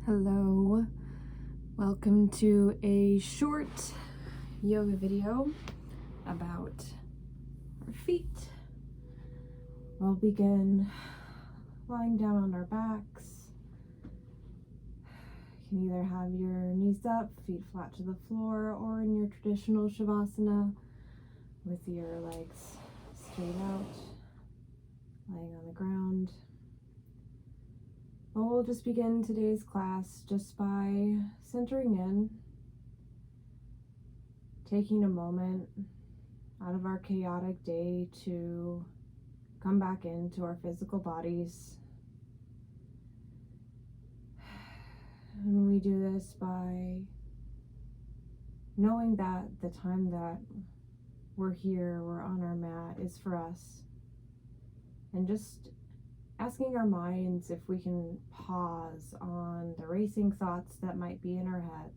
Hello, welcome to a short yoga video about our feet. We'll begin lying down on our backs. You can either have your knees up, feet flat to the floor, or in your traditional Shavasana with your legs straight out, laying on the ground. But we'll just begin today's class just by centering in, taking a moment out of our chaotic day to come back into our physical bodies. And we do this by knowing that the time that we're here, we're on our mat, is for us. And just asking our minds if we can pause on the racing thoughts that might be in our head.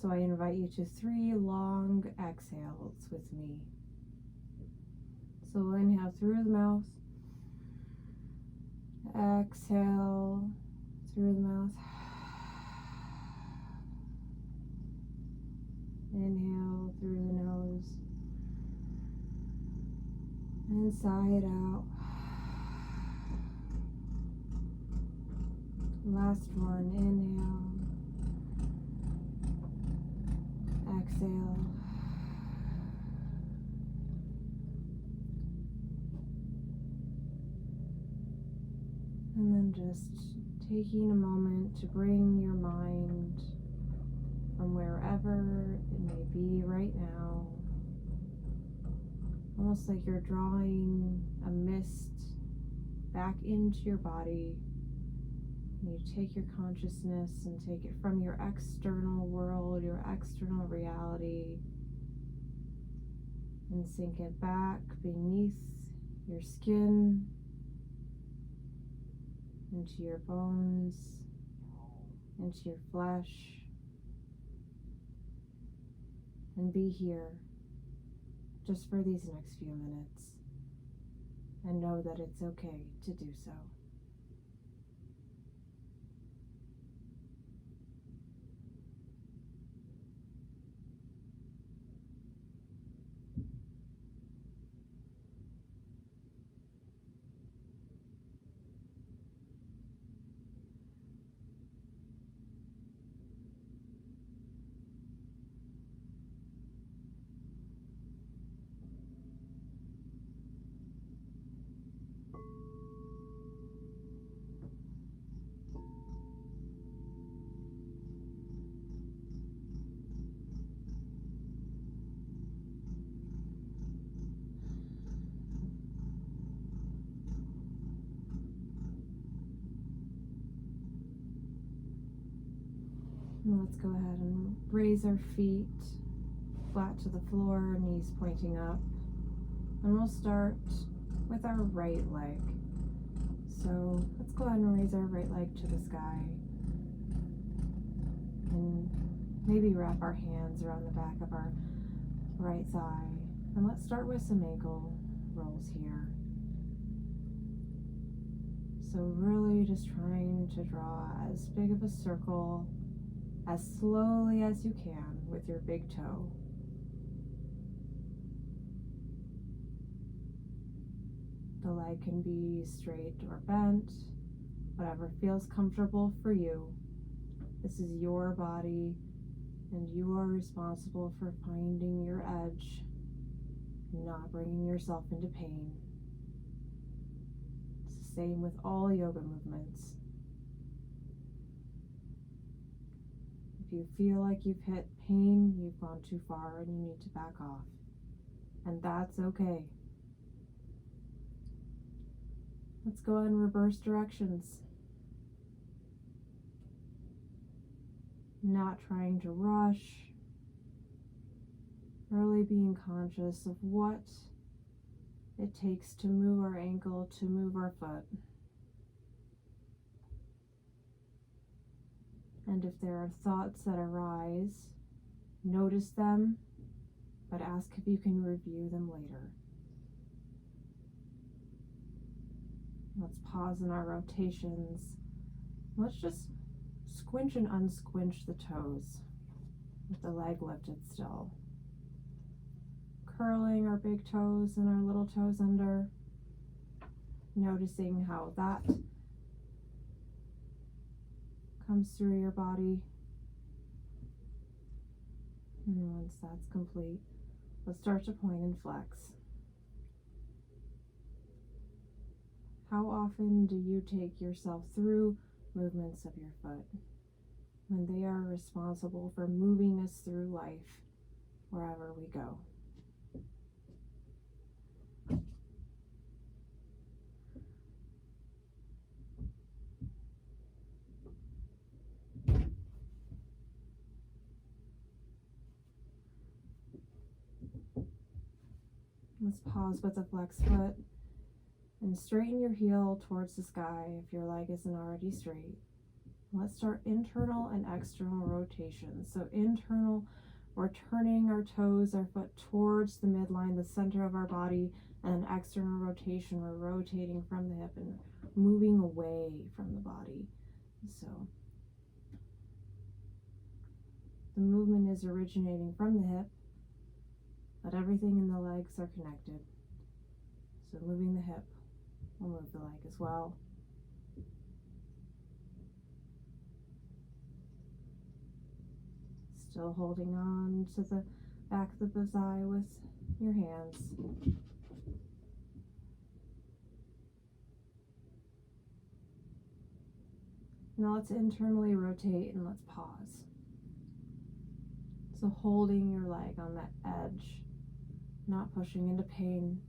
So I invite you to 3 long exhales with me. So we'll inhale through the mouth, exhale through the mouth, inhale through the nose, and sigh it out. Last one, inhale, exhale. And then just taking a moment to bring your mind from wherever it may be right now, almost like you're drawing a mist back into your body. You take your consciousness and take it from your external world, your external reality, and sink it back beneath your skin, into your bones, into your flesh, and be here just for these next few minutes, and know that it's okay to do so. Let's go ahead and raise our feet flat to the floor, knees pointing up. And we'll start with our right leg. So let's go ahead and raise our right leg to the sky. And maybe wrap our hands around the back of our right thigh. And let's start with some ankle rolls here. So really just trying to draw as big of a circle as slowly as you can with your big toe. The leg can be straight or bent, whatever feels comfortable for you. This is your body, and you are responsible for finding your edge, not bringing yourself into pain. It's the same with all yoga movements. If you feel like you've hit pain, you've gone too far and you need to back off. And that's okay. Let's go ahead and reverse directions. Not trying to rush. Really being conscious of what it takes to move our ankle, to move our foot. And if there are thoughts that arise, notice them, but ask if you can review them later. Let's pause in our rotations. Let's just squinch and unsquinch the toes with the leg lifted still. Curling our big toes and our little toes under. Noticing how that comes through your body. And once that's complete, let's start to point and flex. How often do you take yourself through movements of your foot when they are responsible for moving us through life wherever we go? Let's pause with the flex foot and straighten your heel towards the sky if your leg isn't already straight. Let's start internal and external rotations. So internal, we're turning our toes, our foot towards the midline, the center of our body, and external rotation, we're rotating from the hip and moving away from the body. So the movement is originating from the hip, but everything in the legs are connected. So moving the hip will move the leg as well. Still holding on to the back of the thigh with your hands. Now let's internally rotate and let's pause. So holding your leg on that edge, not pushing into pain.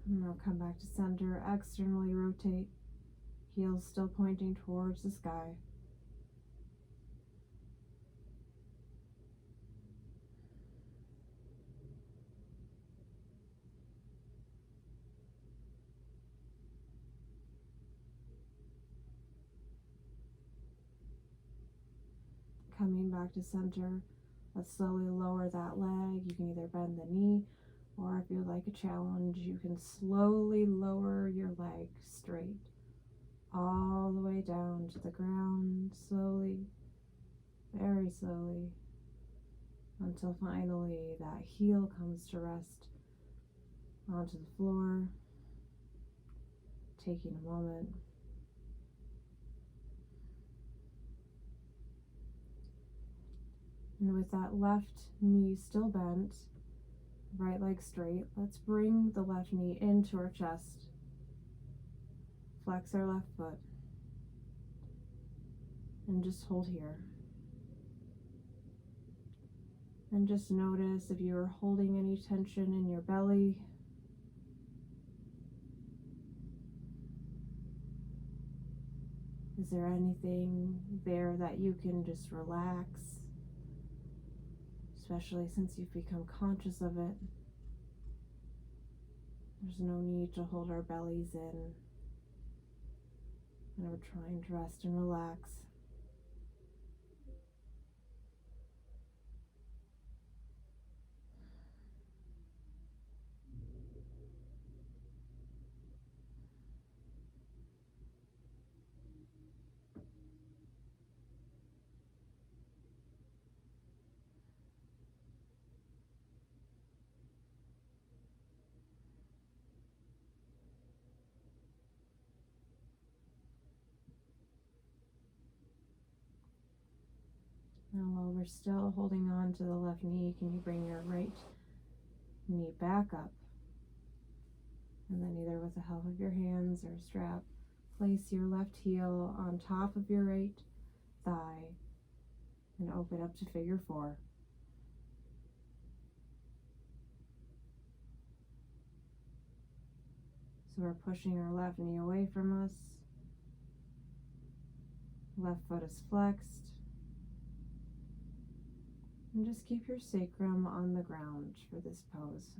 And now come back to center, externally rotate, heels still pointing towards the sky. Coming back to center, let's slowly lower that leg. You can either bend the knee, or if you'd like a challenge, you can slowly lower your leg straight all the way down to the ground, slowly, very slowly, until finally that heel comes to rest onto the floor. Taking a moment. And with that left knee still bent, right leg straight, let's bring the left knee into our chest. Flex our left foot. And just hold here. And just notice if you are holding any tension in your belly. Is there anything there that you can just relax? Especially since you've become conscious of it. There's no need to hold our bellies in. And we're trying to rest and relax. Now while we're still holding on to the left knee, can you bring your right knee back up? And then either with the help of your hands or a strap, place your left heel on top of your right thigh and open up to figure four. So we're pushing our left knee away from us. Left foot is flexed. And just keep your sacrum on the ground for this pose.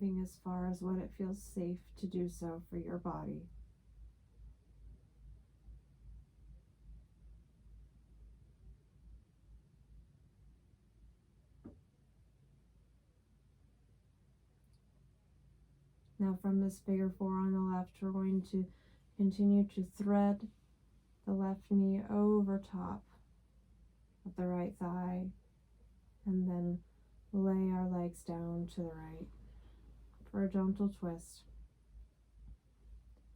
moving as far as what it feels safe to do so for your body. Now from this figure 4 on the left, we're going to continue to thread the left knee over top of the right thigh, and then lay our legs down to the right for a gentle twist.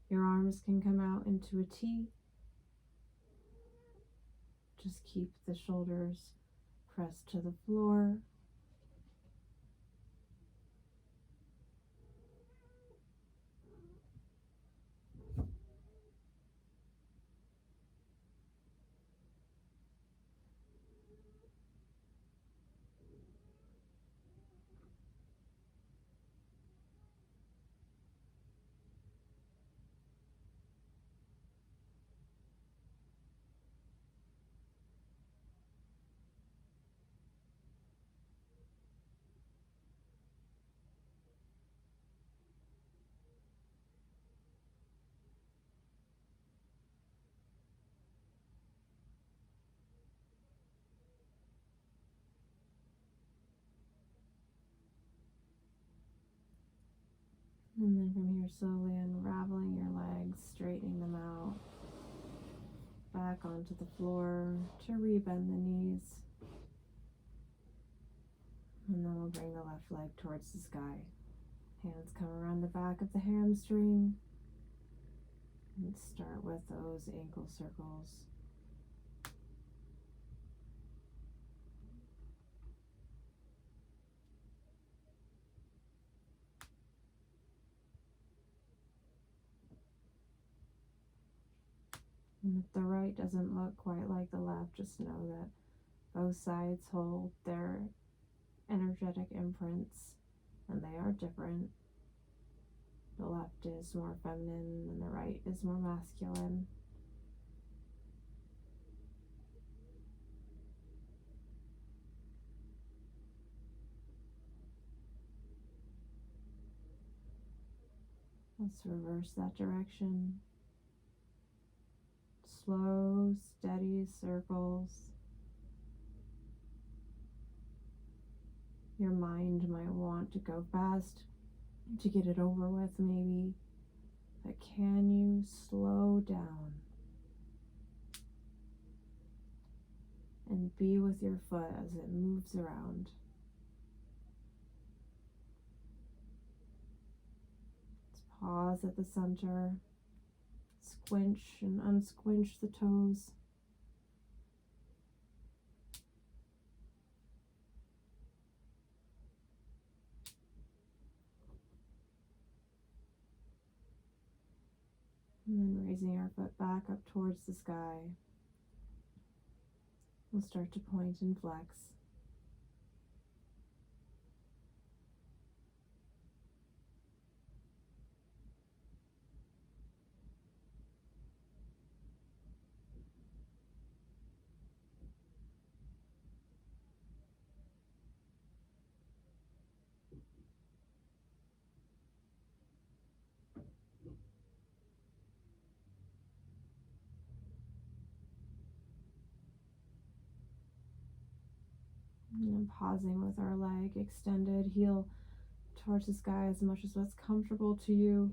Your arms can come out into a T. Just keep the shoulders pressed to the floor. And then from here, slowly unraveling your legs, straightening them out, back onto the floor to rebend the knees. And then we'll bring the left leg towards the sky. Hands come around the back of the hamstring. And start with those ankle circles. And if the right doesn't look quite like the left, just know that both sides hold their energetic imprints, and they are different. The left is more feminine and the right is more masculine. Let's reverse that direction. Slow, steady circles. Your mind might want to go fast to get it over with, maybe, but can you slow down and be with your foot as it moves around? Let's pause at the center, squinch and unsquinch the toes. And then raising our foot back up towards the sky, we'll start to point and flex. And pausing with our leg extended, heel towards the sky as much as what's comfortable to you.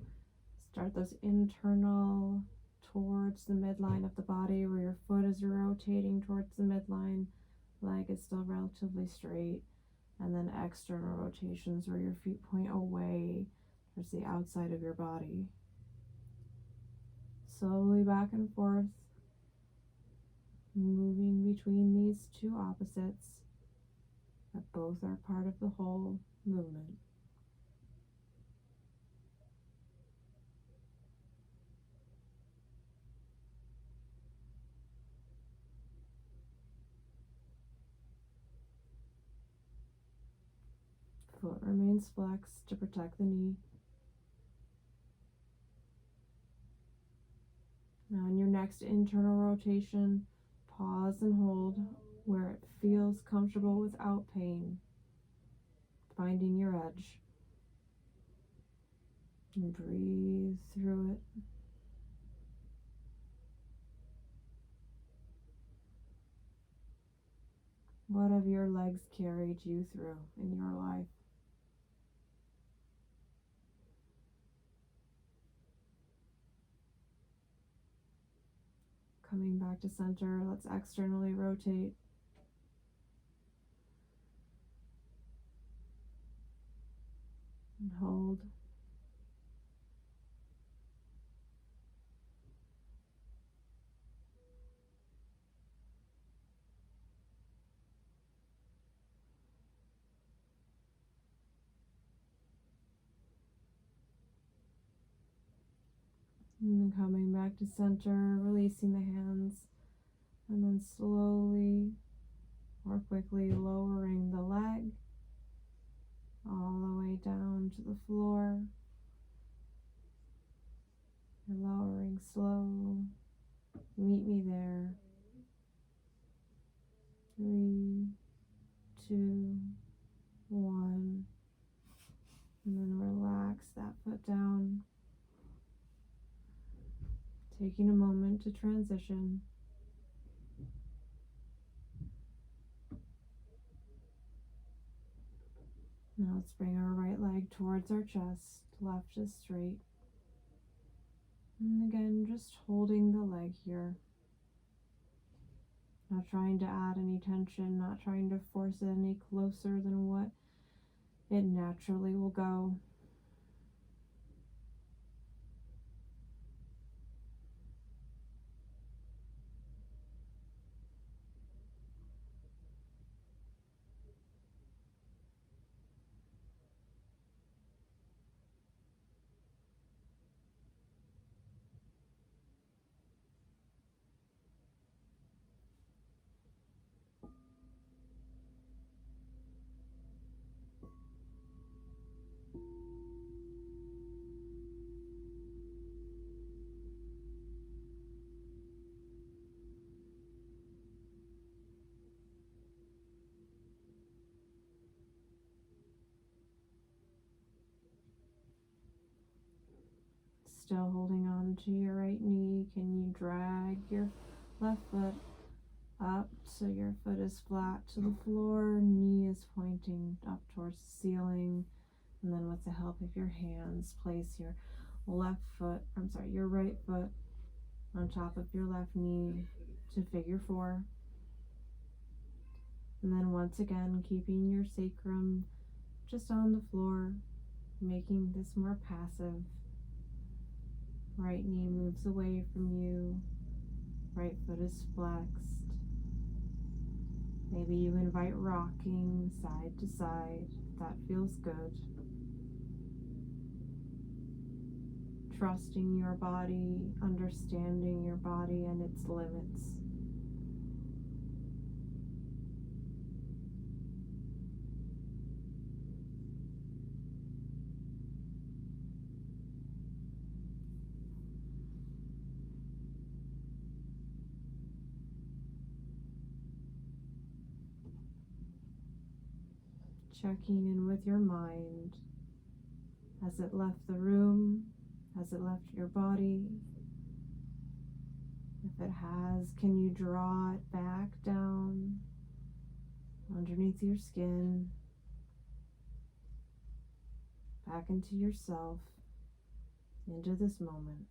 Start those internal towards the midline of the body, where your foot is rotating towards the midline, leg is still relatively straight, and then external rotations where your feet point away towards the outside of your body. Slowly back and forth, moving between these two opposites, but both are part of the whole movement. Foot remains flexed to protect the knee. Now in your next internal rotation, pause and hold where it feels comfortable without pain, finding your edge. And breathe through it. What have your legs carried you through in your life? Coming back to center, let's externally rotate. And hold. And then coming back to center, releasing the hands, and then slowly or quickly lowering the leg all the way down to the floor. And lowering slow. Meet me there. 3, 2, 1. And then relax that foot down. Taking a moment to transition. Now let's bring our right leg towards our chest, left is straight. And again, just holding the leg here. Not trying to add any tension, not trying to force it any closer than what it naturally will go. Still holding on to your right knee, can you drag your left foot up so your foot is flat to the floor, knee is pointing up towards the ceiling, and then with the help of your hands, place your right foot on top of your left knee to figure 4. And then once again, keeping your sacrum just on the floor, making this more passive. Right knee moves away from you. Right foot is flexed. Maybe you invite rocking side to side. That feels good. Trusting your body, understanding your body and its limits. Checking in with your mind. Has it left the room? Has it left your body? If it has, can you draw it back down underneath your skin, back into yourself, into this moment?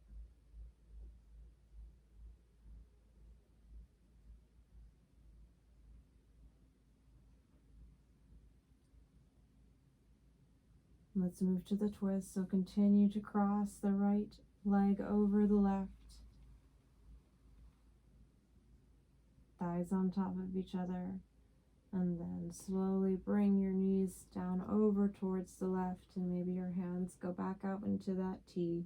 Let's move to the twist. So continue to cross the right leg over the left. Thighs on top of each other. And then slowly bring your knees down over towards the left, and maybe your hands go back out into that T,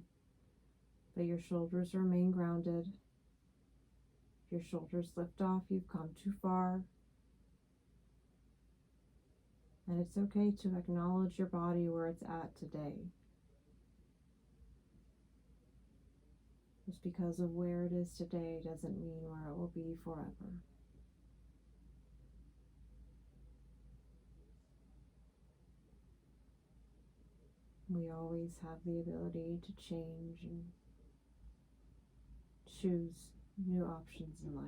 but your shoulders remain grounded. If your shoulders lift off, you've come too far. And it's okay to acknowledge your body where it's at today. Just because of where it is today doesn't mean where it will be forever. We always have the ability to change and choose new options in life.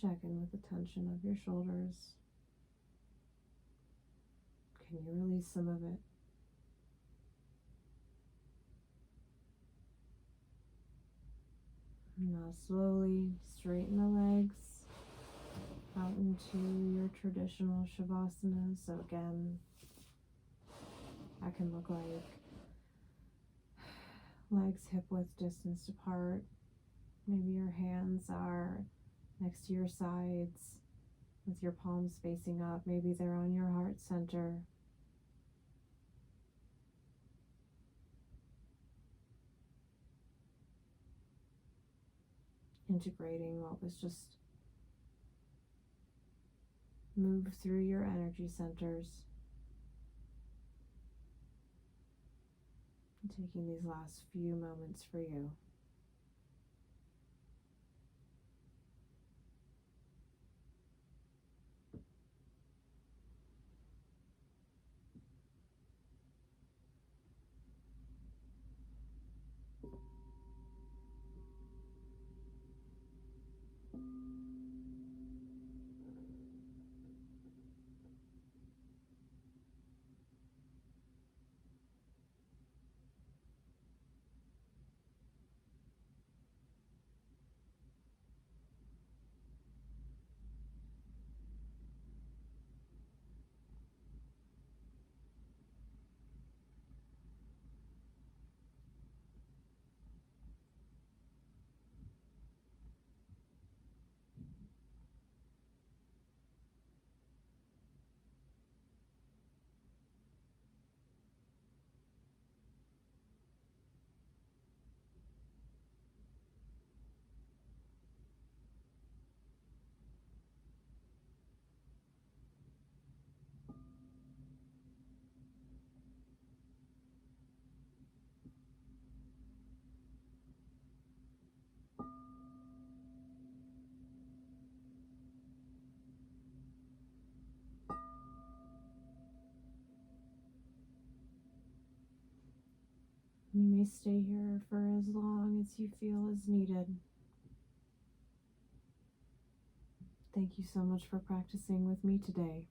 Check in with the tension of your shoulders. Can you release some of it? Now slowly straighten the legs out into your traditional Shavasana. So again, that can look like legs hip width distance apart. Maybe your hands are next to your sides with your palms facing up. Maybe they're on your heart center. Integrating what was just moved through your energy centers. And taking these last few moments for you. You may stay here for as long as you feel is needed. Thank you so much for practicing with me today.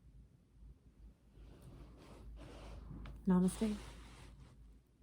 Namaste.